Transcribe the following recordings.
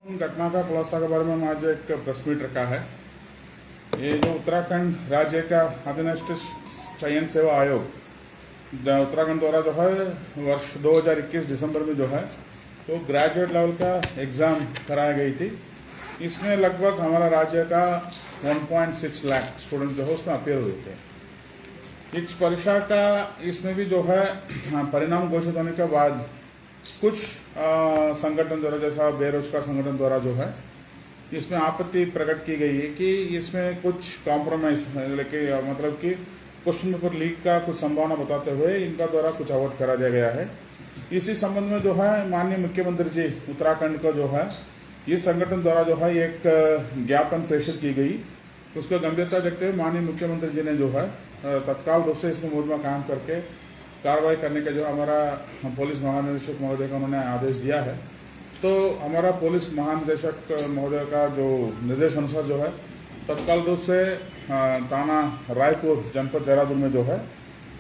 घटना का खुलासा के बारे में हम आज एक प्रेस मीट रखा है। ये जो उत्तराखंड राज्य का अधीनस्थ चयन सेवा आयोग उत्तराखंड द्वारा जो है वर्ष 2021 दिसंबर में जो है तो ग्रेजुएट लेवल का एग्ज़ाम कराई गई थी। इसमें लगभग हमारा राज्य का 1.6 लाख स्टूडेंट जो है उसमें अपेयर हुए थे। इस परीक्षा का इसमें भी जो है परिणाम घोषित होने के बाद कुछ संगठन द्वारा, जैसा बेरोजगार संगठन द्वारा जो है इसमें आपत्ति प्रकट की गई है कि इसमें कुछ कॉम्प्रोमाइज लेकिन मतलब कि क्वेश्चन पेपर लीक का कुछ संभावना बताते हुए इनका द्वारा कुछ अवॉइड करा दिया गया है। इसी संबंध में जो है माननीय मुख्यमंत्री जी उत्तराखंड को जो है इस संगठन द्वारा जो है एक ज्ञापन प्रेषित की गई। उसको गंभीरता देखते हुए माननीय मुख्यमंत्री जी ने जो है तत्काल रूप से इसमें मुकदमा कायम करके कार्रवाई करने का जो हमारा पुलिस महानिदेशक महोदय का उन्होंने आदेश दिया है। तो हमारा पुलिस महानिदेशक महोदय का जो निर्देश अनुसार जो है तत्काल रूप से थाना रायपुर जनपद देहरादून में जो है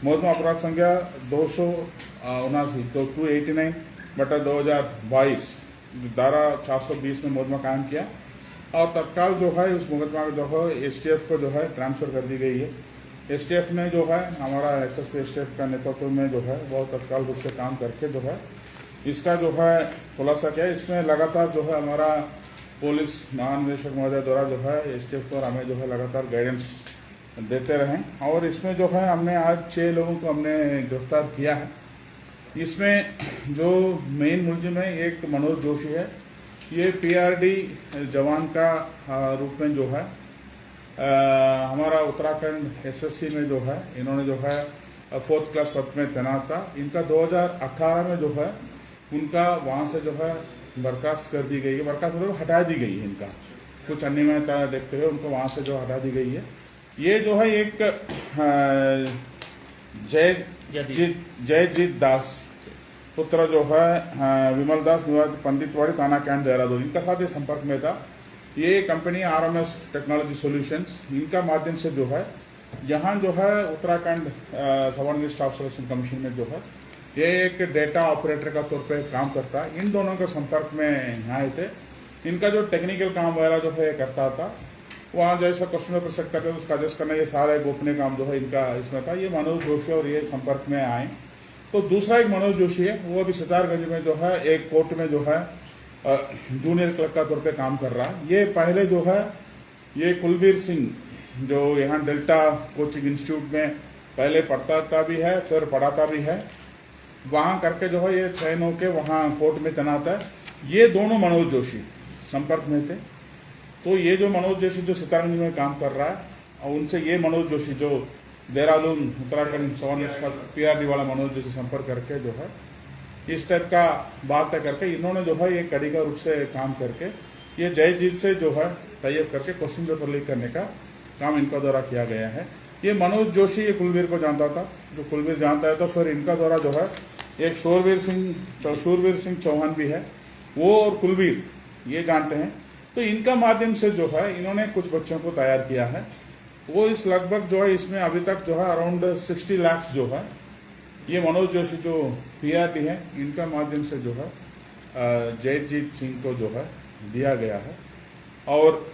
मुकदमा अपराध संख्या 289/2022 धारा 420 में मुकदमा कायम किया और तत्काल जो है उस मुकदमा जो है STF को जो है ट्रांसफर कर दी गई है। STF ने जो है हमारा SSP STF का नेतृत्व में जो है वो तत्काल रूप से काम करके जो है इसका जो है खुलासा किया। इसमें लगातार जो है हमारा पुलिस महानिदेशक महोदय द्वारा जो है STF पर हमें जो है लगातार गाइडेंस देते रहें और इसमें जो है हमने आज 6 लोगों को हमने गिरफ्तार किया है। इसमें जो मेन मुलजिम है एक मनोज जोशी है। ये PRD जवान का रूप में जो है हमारा उत्तराखंड SSC में जो है इन्होंने जो है 4th क्लास पद में तैनात था। इनका 2018 में जो है उनका वहाँ से जो है बर्खास्त कर दी गई है। बर्खास्त मतलब हटा दी गई है। इनका कुछ अनियमितता देखते हुए उनको वहाँ से जो हटा दी गई है। ये जो है एक जयजीत दास पुत्र जो है विमल दास निवासी पंडितवाड़ी थाना कैंट देहरादून इनका साथ ही संपर्क में था। ये कंपनी RMS टेक्नोलॉजी सॉल्यूशंस इनका माध्यम से जो है यहाँ जो है Uttarakhand subordinate staff selection commission में जो है ये एक डेटा ऑपरेटर का तौर पे काम करता है। इन दोनों के संपर्क में आए थे। इनका जो टेक्निकल काम वगैरह जो है करता था, वहाँ जैसा क्वेश्चन पेपर सेट करते थे उसका एडजस्ट करना, ये सारे गोपनीय काम जो है इनका इसमें था। ये मनोज जोशी और ये संपर्क में आए। तो दूसरा एक मनोज जोशी है, वो अभी सितारगंज में जो है एक कोर्ट में जो है जूनियर क्लर्क का तौर पे काम कर रहा है। ये पहले जो है ये कुलबीर सिंह जो यहाँ डेल्टा कोचिंग इंस्टीट्यूट में पहले पढ़ता भी है फिर पढ़ाता भी है, वहाँ करके जो है ये चयन होके वहाँ कोर्ट में तैनात है। ये दोनों मनोज जोशी संपर्क में थे। तो ये जो मनोज जोशी जो सितारगंज में काम कर रहा है और उनसे ये मनोज जोशी जो देहरादून उत्तराखंड PRD वाला मनोज जोशी संपर्क करके जो है इस टाइप का बात तय करके इन्होंने जो है ये कड़ी का रूप से काम करके ये जयजीत से जो है तैयार करके क्वेश्चन पेपर लीक करने का काम इनका द्वारा किया गया है। ये मनोज जोशी ये कुलबीर को जानता था, जो कुलबीर जानता है तो फिर इनका द्वारा जो है एक शूरवीर सिंह चौहान भी है, वो और कुलबीर ये जानते हैं। तो इनका माध्यम से जो है इन्होंने कुछ बच्चों को तैयार किया है। वो इस लगभग जो है इसमें अभी तक जो है अराउंड 60 लाख जो है ये मनोज जोशी जो PRD है इनका माध्यम से जो है जयजीत सिंह को जो है दिया गया है। और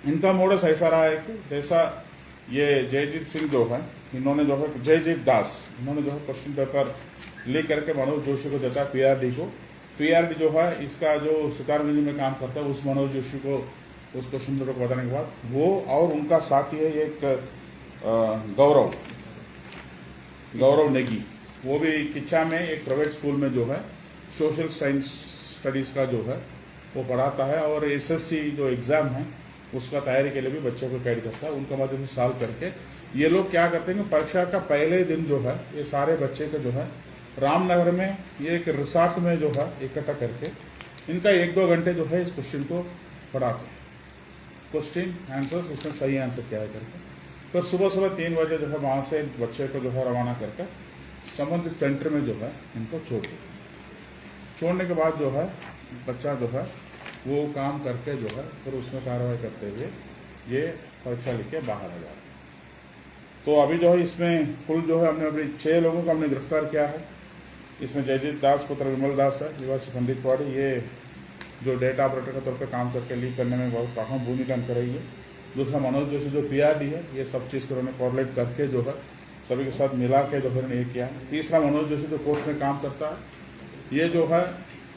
इनका मोडस ऐसा रहा है कि जैसा ये जयजीत सिंह जो है इन्होंने जो है जयजीत दास इन्होंने जो है क्वेश्चन पेपर लीक करके मनोज जोशी को देता है PRD को। PRD जो है इसका जो सितारगंज में काम करता है उस मनोज जोशी को उस क्वेश्चन पेपर को बताने के बाद वो और उनका साथी है एक गौरव नेगी, वो भी किच्चा में एक प्राइवेट स्कूल में जो है सोशल साइंस स्टडीज़ का जो है वो पढ़ाता है और SSC जो एग्ज़ाम है उसका तैयारी के लिए भी बच्चों को गाइड करता है। उनका माध्यम से सॉल्व करके ये लोग क्या करते हैं कि परीक्षा का पहले दिन जो है ये सारे बच्चे को जो है रामनगर में ये एक रिसोर्ट में जो है इकट्ठा करके इनका 1-2 घंटे जो है इस क्वेश्चन को पढ़ाते हैं। क्वेश्चन आंसर उसने सही आंसर क्या है करके फिर सुबह 3 बजे जो है वहाँ से बच्चे को जो है रवाना करके संबंधित सेंटर में जो है इनको छोड़ने के बाद जो है बच्चा जो है वो काम करके जो है फिर उसमें कार्रवाई करते हुए ये परीक्षा लिख के बाहर आ जाते हैं। तो अभी जो है इसमें कुल जो है हमने अभी 6 लोगों को हमने गिरफ्तार किया है। इसमें जयजीत दास पुत्र विमल दास है निवासी पंडितवाड़ी, ये जो डेटा ऑपरेटर के तौर पे काम करके लीक करने में बहुत अहम भूमिका कर रही है। दूसरा मनोज जोशी जो PRD है, ये सब चीज़ को उन्होंने कोऑर्डिनेट करके जो है सभी के साथ मिला के जो है ये किया है। तीसरा मनोज जोशी जो कोर्ट में काम करता है, ये जो है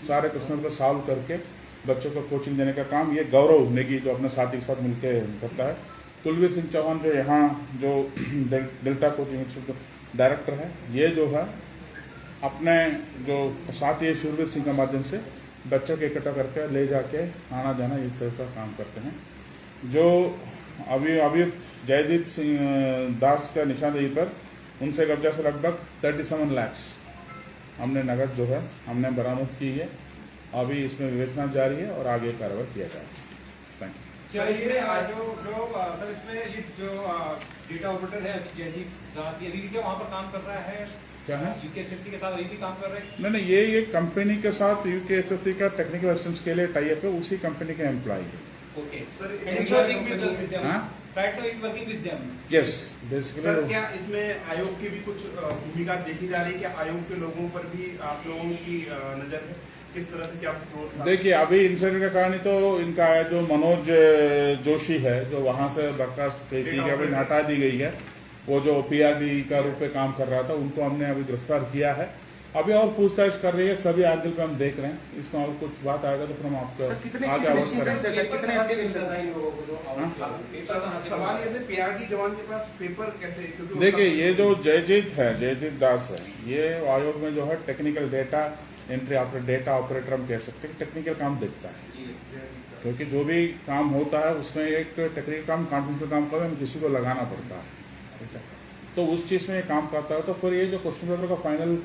सारे क्वेश्चन को सॉल्व करके बच्चों को कोचिंग देने का काम ये गौरव नेगी जो अपने साथी के साथ मिलकर करता है। कुलवीर सिंह चौहान जो यहाँ जो डेल्टा कोचिंग इंस्टीट्यूट डायरेक्टर है, ये जो है अपने जो साथी शूरवीर सिंह के माध्यम से बच्चों को इकट्ठा करके ले जाके आना जाना ये सब का काम करते हैं। जो अभियुक्त जयदीप सिंह दास का निशानदेही पर उनसे कब्जा से लगभग 37 लाख हमने नकद जो है हमने बरामद की है। अभी इसमें विवेचना जारी है और आगे कार्रवाई किया जाएगा। Thank you. सर इसमें ये जो डेटा ऑपरेटर है जयदीप दास, ये अभी क्या वहाँ पर काम कर रहा है? क्या है? यूकेएसएससी के साथ अभी भी काम कर रहे हैं? नहीं, ये कंपनी के साथ यूकेएसएससी का टेक्निकल असिस्टेंस के लिए टाई अप है, उसी कंपनी के एम्प्लॉय है। Okay sir, yes basically. Sir क्या इसमें आयोग की भी कुछ भूमिका देखी जा रही है? क्या आयोग के लोगों पर भी आप लोगों की नजर है? किस तरह से क्या फ्लोट? देखिए, अभी इंसिडेंट का कारण तो इनका है जो मनोज जोशी है, जो वहां से बर्खास्त की गई, हटा दी गई है। वो जो PRD का रूप में काम कर रहा था, उनको हमने अभी गिरफ्तार किया है। अभी और पूछताछ कर रही है, सभी एंगल पे हम देख रहे हैं। इसमें और कुछ बात आएगा तो फिर हम आपको आगे अवश्य करेंगे। सवाल ऐसे PRD जवान के पास पेपर कैसे? देखिए, ये जो जयजीत दास है, ये आयोग में जो है technical data entry data operator हम कह सकते हैं, टेक्निकल काम देखता है। क्योंकि जो भी काम होता है उसमें एक टेक्निकल काम, कॉन्फिडेंशियल काम का किसी को लगाना पड़ता है, ठीक है। तो उस चीज़ में ये काम करता है। तो फिर ये जो क्वेश्चन पेपर का फाइनल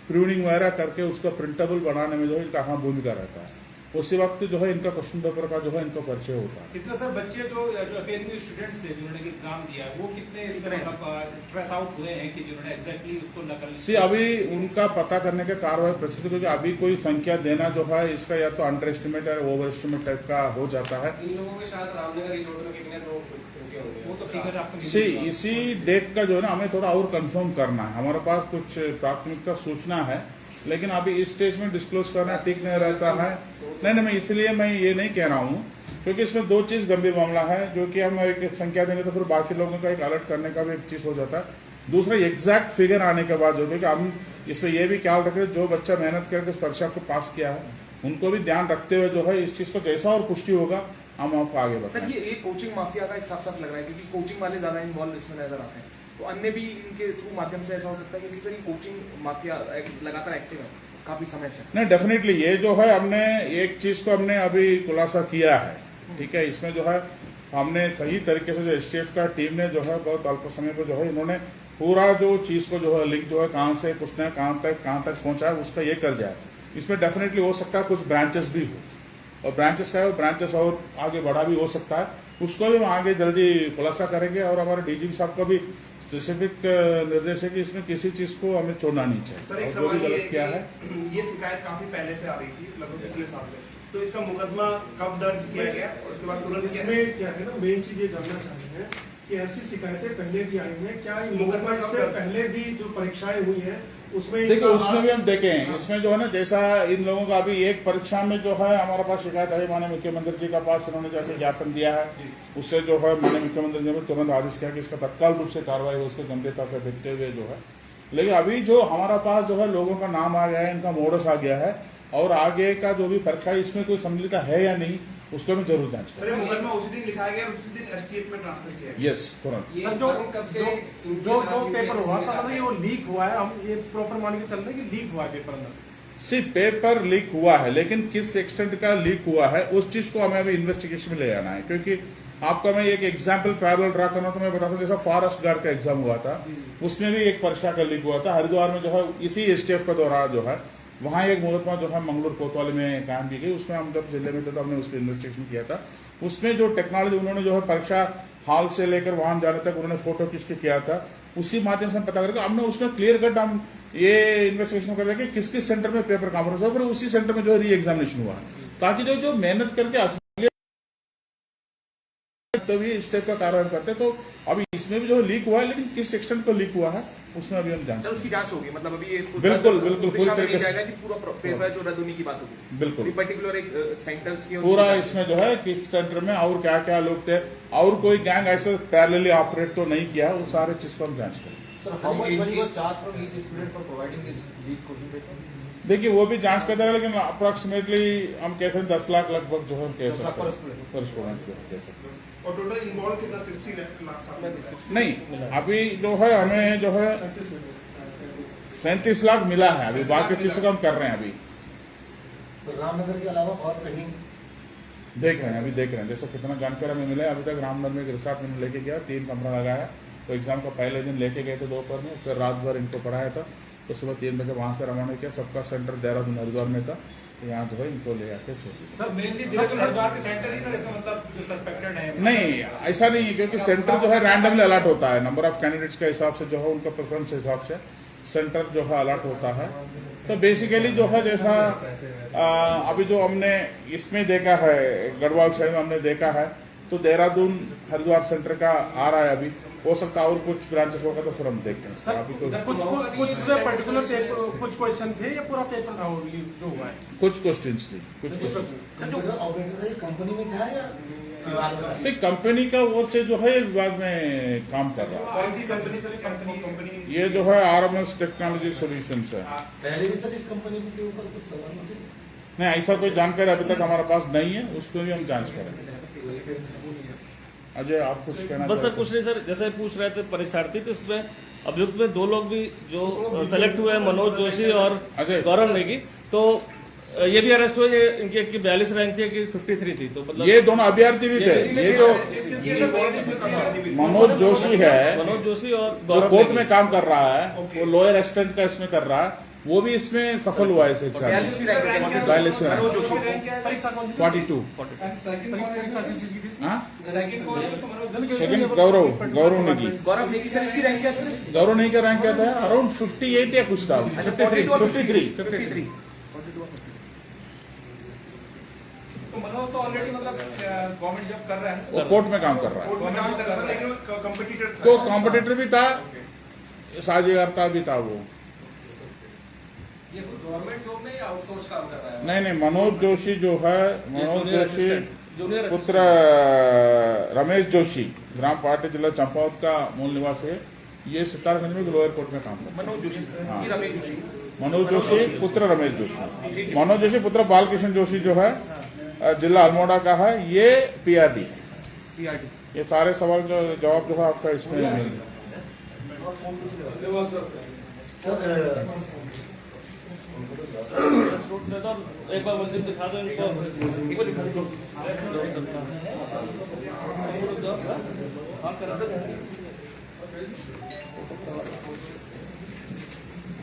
प्रूनिंग वगैरह करके उसका प्रिंटेबल बनाने में जो है इनका अहम भूमिका रहता है। उसी वक्त जो है इनका क्वेश्चन पेपर का जो है इनका परिचय होता है। इसमें सर बच्चे जो अपेयरिंग स्टूडेंट्स थे जिन्होंने एग्जाम दिया है, वो कितने स्ट्रेस आउट हुए हैं कि जिन्होंने एग्जैक्टली उसको नकल? अभी उनका पता करने के कार्रवाई प्रसिद्ध, क्योंकि अभी कोई संख्या देना जो है इसका या तो अंडर एस्टिमेट या ओवर एस्टिमेट टाइप का हो जाता है। इन लोगों के साथ रामनगर रिजॉर्ट में कितने लोग वो तो फिगर आपको इसी डेट का जो है ना हमें थोड़ा और कंफर्म करना है। हमारे पास कुछ प्राथमिकता सूचना है, लेकिन अभी इस स्टेज में डिस्क्लोज करना ठीक नहीं रहता है। नहीं, मैं इसलिए मैं ये नहीं कह रहा हूँ, क्योंकि इसमें दो चीज़ गंभीर मामला है, जो कि हम एक संख्या देंगे तो फिर बाकी लोगों का एक अलर्ट करने का भी एक चीज़ हो जाता है। दूसरा, एग्जैक्ट फिगर आने के बाद जो, क्योंकि हम इसमें यह भी ख्याल रखें जो बच्चा मेहनत करके इस परीक्षा को पास किया है उनको भी ध्यान रखते हुए जो है इस चीज़ को जैसा और पुष्टि होगा हम आपको आगे बताएं। सर, ये एक कोचिंग माफिया का एक साफ साफ लग रहा है, क्योंकि कोचिंग वाले ज्यादा इन्वॉल्व इसमें नजर आते हैं। तो अन्य भी इनके थ्रू माध्यम से ऐसा हो सकता है कि सर ये कोचिंग माफिया लगातार एक्टिव है काफी समय से। नहीं, डेफिनेटली ये जो है हमने एक चीज को हमने अभी खुलासा किया है, ठीक है। इसमें जो है हमने सही तरीके से जो STF का टीम ने जो है बहुत अल्प समय पर जो है इन्होंने पूरा जो चीज को जो है लिंक जो है कहाँ से पूछना है, कहाँ तक पहुंचा है, उसका ये कर जाए। इसमें डेफिनेटली हो सकता है कुछ ब्रांचेस भी हो, और ब्रांचेस का है ब्रांचेस और आगे बढ़ा भी हो सकता है, उसको भी हम आगे जल्दी खुलासा करेंगे। और हमारे DGP साहब का भी स्पेसिफिक निर्देश है कि इसमें किसी चीज को हमें छोड़ना नहीं चाहिए। सर, एक सवाल ये क्या है, ये शिकायत काफी पहले से आ रही थी, लगभग पिछले साल से, तो इसका मुकदमा कब दर्ज किया गया और उसके बाद तुरंत इसमें क्या है ना, मेन चीज ये जानना चाहते हैं कि ऐसी शिकायतें पहले भी आई हैं क्या? मुकदमा इससे पहले भी जो परीक्षाएं हुई हैं उसमें देखिए, उसमें भी हम देखें। इसमें जो है ना, जैसा इन लोगों का अभी एक परीक्षा में जो है हमारे पास शिकायत आई, माननीय मुख्यमंत्री जी का पास इन्होंने जाके ज्ञापन दिया है, उससे जो है माननीय मुख्यमंत्री जी ने तुरंत आदेश किया कि इसका तत्काल रूप से कार्रवाई हो, उसको गंभीरता पर देखते हुए जो है। लेकिन अभी जो हमारा पास जो है लोगों का नाम आ गया है, इनका मोडस आ गया है, और आगे का जो भी परीक्षा इसमें कोई सम्मिलित है या नहीं उसको भी जरूर जांच करें। मुकदमा उसी दिन लिखाया गया और उसी दिन STF में ट्रांसफर किया गया। यस, तुरंत। सर, जो पेपर हुआ था मतलब ये वो लीक हुआ है, हम ये प्रॉपर मान के चल रहे हैं कि लीक हुआ है पेपर अंदर से। पेपर लीक हुआ है, लेकिन किस एक्सटेंट का लीक हुआ है उस चीज को हमें अभी इन्वेस्टिगेशन में ले आना है। क्योंकि आपका मैं एक एग्जाम्पल पैरेलल ड्रा करना तो मैं बता सकता, जैसा फॉरेस्ट गार्ड का एग्जाम हुआ था, उसमें भी एक परीक्षा का लीक हुआ था हरिद्वार में, जो है इसी STF का दौरान जो है वहाँ एक मुकदमा जो है मंगलूर कोतवाली में कायम की गई। उसमें हम जब जिले में थे तो हमने उस पर इन्वेस्टिगेशन किया था। उसमें जो टेक्नोलॉजी उन्होंने जो है परीक्षा हॉल से लेकर वहां जाने तक उन्होंने फोटो खींच के किया था, उसी माध्यम से हम पता करके हमने उसमें क्लियर कट हम ये इन्वेस्टिगेशन कर कि किस किस सेंटर में पेपर कॉन्फ्रेंस हुआ, फिर उसी सेंटर में जो है री एग्जामिनेशन हुआ, ताकि जो मेहनत करके सकते हुए इस टाइप का कार्रवाई करते। तो अभी इसमें भी जो लीक हुआ है, लेकिन किस एक्सटेंट को लीक हुआ है उसमें अभी हम जांच सर उसकी जांच होगी, मतलब अभी इसको बिल्कुल उस पूरी दिशा में तरीके नहीं से जाएगा कि पूरा पेपर जो रद्द होने की बात होगी। बिल्कुल पर्टिकुलर एक सेंटर्स की पूरा इसमें जो है कि इस सेंटर में और क्या क्या लोग थे और कोई गैंग ऐसे पैरेलली ऑपरेट तो नहीं किया, वो सारे चीज को हम जांच करें। Sir, how much money was charged from each student for providing this lead question paper? देखिए वो भी जांच करते रहे, लेकिन अप्रोक्सीमेटली हम कह सकते 10 लाख लगभग जो है हम कह 10 लाख सकते per student. पर स्टूडेंट जो कह सकते और टोटल इन्वॉल्व कितना 60 लाख का? नहीं, अभी जो है हमें जो है 37 लाख मिला है, अभी बाकी चीजों का हम कर रहे हैं। अभी तो रामनगर के अलावा और कहीं देख रहे हैं, अभी देख रहे हैं जैसे कितना जानकारी हमें मिला है। अभी तक रामनगर में एक रिसोर्ट में लेके गया, 3 कमरा लगाया, तो एग्जाम का पहले दिन लेके गए थे दोपहर में, फिर रात भर इनको पढ़ाया था, तो सुबह 3 बजे वहाँ से रवाना किया। सबका सेंटर देहरादून हरिद्वार में था, तो यहाँ जो है इनको ले आके छोड़ दिया। सर मेनली हरिद्वार के सेंटर ही सर इसका मतलब जो सस्पेक्टेड है? नहीं, ऐसा नहीं है, क्योंकि सेंटर जो है रैंडमली अलॉट होता है, नंबर ऑफ कैंडिडेट्स के हिसाब से जो है उनका प्रेफरेंस हिसाब से सेंटर जो है अलॉट होता है। तो बेसिकली जो है जैसा अभी जो हमने इसमें देखा है, गढ़वाल साइड में हमने देखा है, तो देहरादून हरिद्वार सेंटर का आ रहा है। अभी हो सकता है और कुछ ब्रांचेस होगा तो फिर हम देखते हैं। सर अभी तो कुछ उसमें पर्टिकुलर पेपर, कुछ क्वेश्चन थे या पूरा पेपर था वो जो हुआ है? कुछ क्वेश्चंस थी, कुछ क्वेश्चन कंप्यूटर ऑपरेटर है, कंपनी में था या विभाग में था? से कंपनी का ओर से जो है विभाग में काम कर रहा है। कौन सी कंपनी सर? कंपनी ये जो है RMS टेक्नोलॉजी सॉल्यूशंस है। पहले भी सर इस कंपनी के ऊपर कुछ सवाल होते थे? नहीं, ऐसा कोई जानकारी अभी तक हमारे पास नहीं है, उसको भी हम जांच करेंगे। अजय आप कुछ कहना बस सर चाहते कुछ नहीं सर, जैसे पूछ रहे थे परीक्षार्थी, तो इसमें अभियुक्त में 2 लोग भी जो सेलेक्ट हुए हैं, मनोज जोशी और अजय। गौरव नेगी, तो ये भी अरेस्ट हुए। ये इनकी की 42 रैंक थी, कि 53 थी, तो मतलब ये दोनों अभ्यर्थी भी थे। ये जो मनोज जोशी है, मनोज जोशी और जो गौरव कोर्ट नेगी। में काम कर रहा है, वो लोअर असिस्टेंट का इसमें कर रहा है, वो भी इसमें सफल हुआ है इस एग्जाम में। 42वीं रैंक है। 42 रैंक। मनोज जोशी परीक्षा कौन सी थी? 42। परीक्षा किस चीज की थी? हाँ? रैंकिंग कौन है? तो मनोज सेकंड गौरव नेगी। गौरव नेगी सर, इसकी रैंक क्या थी? गौरव नेगी का रैंक क्या था? अराउंड 58 या कुछ था। 53। तो मनोज तो ऑलरेडी मतलब गवर्नमेंट जॉब कर रहा है। वो कोर्ट में काम कर रहा है। कोर्ट में काम कर रहा था, लेकिन कंपटीटर था। तो कॉम्पिटिटर भी था, साझेदार भी था वो। ये गवर्नमेंट जॉब में या आउटसोर्स काम कर रहा है? नहीं, मनोज जोशी जो है, मनोज जोशी जूनियर पुत्र रमेश जोशी, ग्राम पार्टी जिला चंपावत का मूल निवासी है। ये सितारगंज में लोअर कोर्ट में काम करता है। मनोज जोशी सर, हाँ। ये रमेश जोशी। मनोज जोशी पुत्र रमेश जोशी। मनोज जोशी पुत्र बालकृष्ण जोशी जो है जिला अल्मोड़ा का है, ये PRD। PRD। ये सारे सवाल जो जवाब जो है आपका इसमें मिलेगा। सर एक बार मंदिर दिखा दो इनको।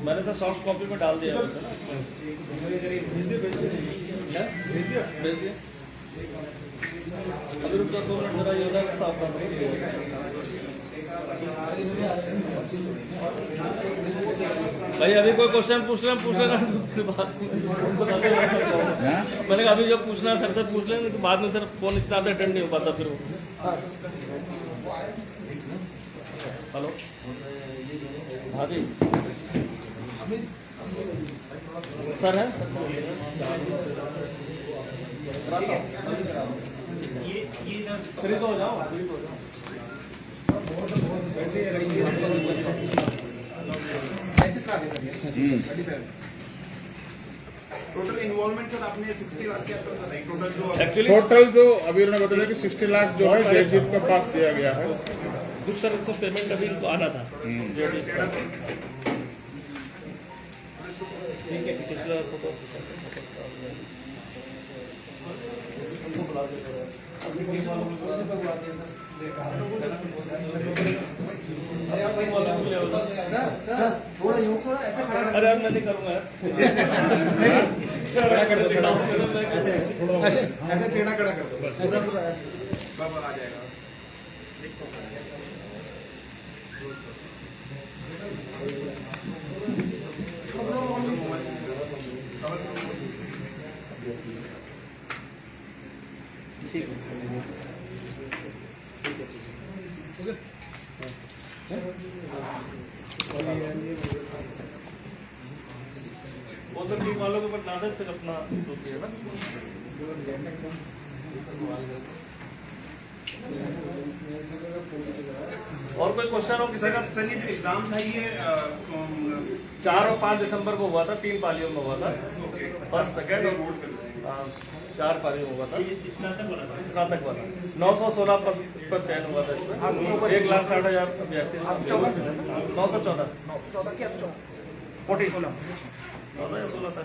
मैंने सर सॉफ्ट कॉपी में डाल दिया है सर। भेज दिया। अभी रुक जाओ 2 मिनट, जरा ये उधर साफ कर भाई। अभी कोई क्वेश्चन पूछ लेना, फिर बाद में बता दो। मैंने कहा अभी जो पूछना है सर से पूछ लेंगे, तो बाद में सर फोन इतना अटेंड नहीं हो पाता फिर वो। हेलो, हाँ जी सर है। फ्री तो हो जाओ। टोटल इन्वॉल्वमेंट सर आपने 60 लाख के आसपास बताई। टोटल जो एक्चुअली टोटल जो अभी उन्होंने बताया कि 60 लाख जो है जयजीत के पास दिया गया है। कुछ सर इसमें पेमेंट अभी इनको आना था। ठीक है, पिछला फोटो थोड़ा यूं थोड़ा ऐसा अरे यार मैं नहीं करूँगा यार। ऐसे टेढ़ा खड़ा कर दो, ऐसा बाबा आ जाएगा। ठीक है। उधर टीम वालों को बता दे फिर अपना सोचिए ना। और कोई क्वेश्चन हो किसी का? सर ये जो एग्जाम था ये 4 और 5 दिसंबर को हुआ था, 3 पालियों में हुआ था, फर्स्ट सेकेंड और 4 पालियों में हुआ था। स्नातक वाला 916 पद पर चयन हुआ था इसमें, 1,60,000 अभ्यर्थी। 914 क्या 14 14 या 16 था।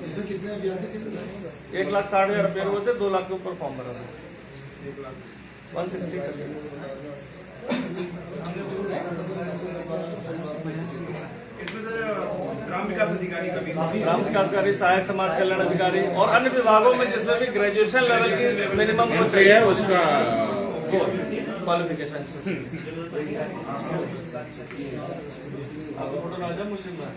इसमें कितने अभ्यर्थी थे? 1,60,000 अभ्यर्थी हुए थे, 2 लाख के ऊपर फॉर्म भरा था, 160 इसमें सर ग्राम विकास अधिकारी का भी ग्राम विकास अधिकारी, सहायक समाज कल्याण अधिकारी और अन्य विभागों में जिसमें भी ग्रेजुएशन लेवल की मिनिमम हो चाहिए उसका क्वालिफिकेशन। आपको फोटो राजा मुस्लिम है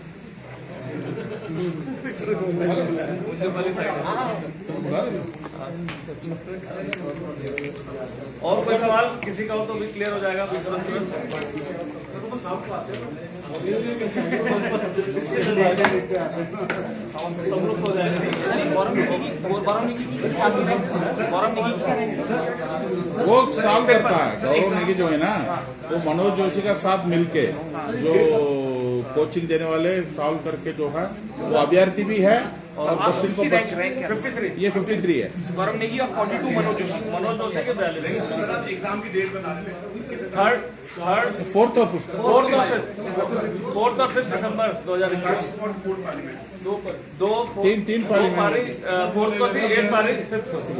और कोई सवाल किसी का हो तो भी क्लियर हो जाएगा तुरंत। सब लोग हो जाएगा। वो सॉल्व करता है गौरव नेगी जो है ना, वो मनोज जोशी का साथ मिलके जो कोचिंग देने वाले सॉल्व करके जो है वो अभ्यर्थी भी है और क्वेश्चन को 53 ये 53 है। गौरव नेगी और 42 मनोज जोशी के 42। सर आप एग्जाम की डेट बता दें। थर्ड 4th और 5th 4th और 5th दिसंबर 2021। फोर्थ पार्लियामेंट दो तीन पार्लियामेंट। 4th को थी, 8 पारी 5th को थी।